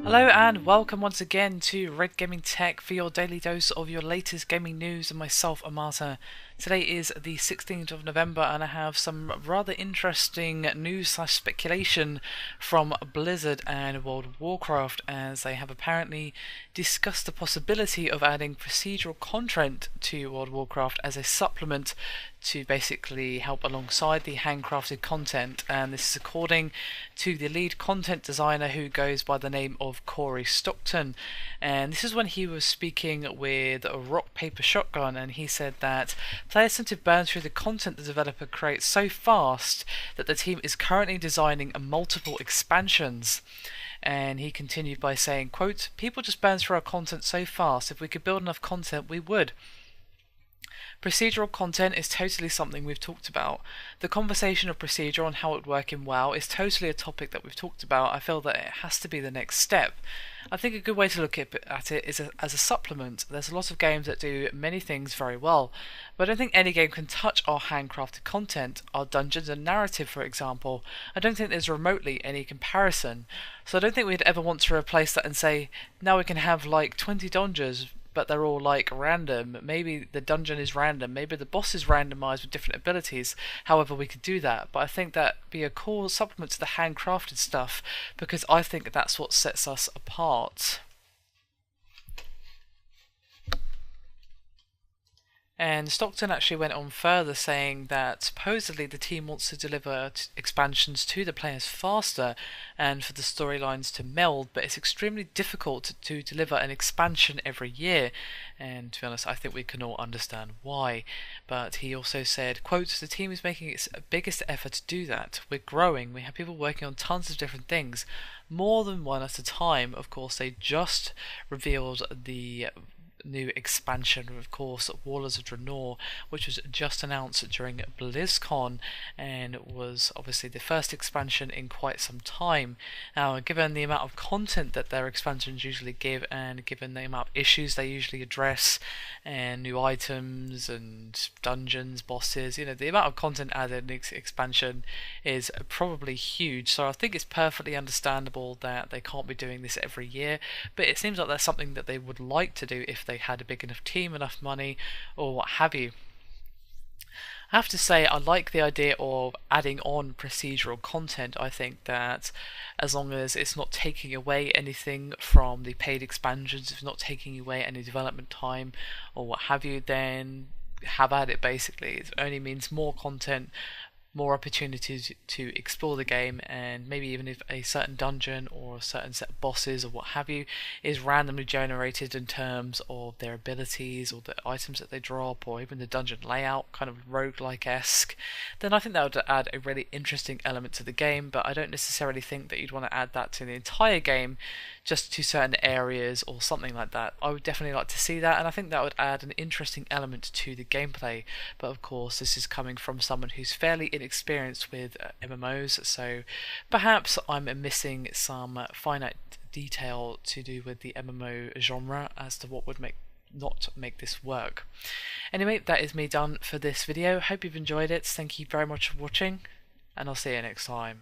Hello and welcome once again to Red Gaming Tech for your daily dose of your latest gaming news and myself, Amata. Today is the 16th of November and I have some rather interesting news/speculation from Blizzard and World of Warcraft, as they have apparently discussed the possibility of adding procedural content to World of Warcraft as a supplement to basically help alongside the handcrafted content, and this is according to the lead content designer who goes by the name of Corey Stockton. And this is when he was speaking with Rock Paper Shotgun, and he said that players tend to burn through the content the developer creates so fast that the team is currently designing multiple expansions. And he continued by saying, quote, "People just burn through our content so fast. If we could build enough content, we would. Procedural content is totally something we've talked about. The conversation of procedural and how it would work in WoW is totally a topic that we've talked about. I feel that it has to be the next step. I think a good way to look at it is as a supplement. There's a lot of games that do many things very well, but I don't think any game can touch our handcrafted content, our dungeons and narrative, for example. I don't think there's remotely any comparison. So I don't think we'd ever want to replace that and say, now we can have like 20 dungeons, but they're all like random. Maybe the dungeon is random, maybe the boss is randomized with different abilities. However, we could do that, but I think that'd be a cool supplement to the handcrafted stuff, because I think that's what sets us apart." And Stockton actually went on further, saying that supposedly the team wants to deliver expansions to the players faster and for the storylines to meld, but it's extremely difficult to deliver an expansion every year. And to be honest, I think we can all understand why. But he also said, quote, "The team is making its biggest effort to do that. We're growing, we have people working on tons of different things, more than one at a time." Of course, they just revealed the new expansion, of course, Warlords of Draenor, which was just announced during BlizzCon and was obviously the first expansion in quite some time. Now, given the amount of content that their expansions usually give, and given the amount of issues they usually address, and new items and dungeons, bosses, the amount of content added in expansion is probably huge. So I think it's perfectly understandable that they can't be doing this every year, but it seems like that's something that they would like to do if they had a big enough team, enough money, or what have you. I have to say, I like the idea of adding on procedural content. I think that as long as it's not taking away anything from the paid expansions, if it's not taking away any development time or what have you, then have at it basically. It only means more content, more opportunities to explore the game, and maybe even if a certain dungeon or a certain set of bosses or what have you is randomly generated in terms of their abilities or the items that they drop, or even the dungeon layout, kind of roguelike-esque, then I think that would add a really interesting element to the game. But I don't necessarily think that you'd want to add that to the entire game, just to certain areas or something like that. I would definitely like to see that, and I think that would add an interesting element to the gameplay. But of course, this is coming from someone who's fairly inexperienced with MMOs, so perhaps I'm missing some finite detail to do with the MMO genre as to what would not make this work. Anyway, that is me done for this video. Hope you've enjoyed it. Thank you very much for watching, and I'll see you next time.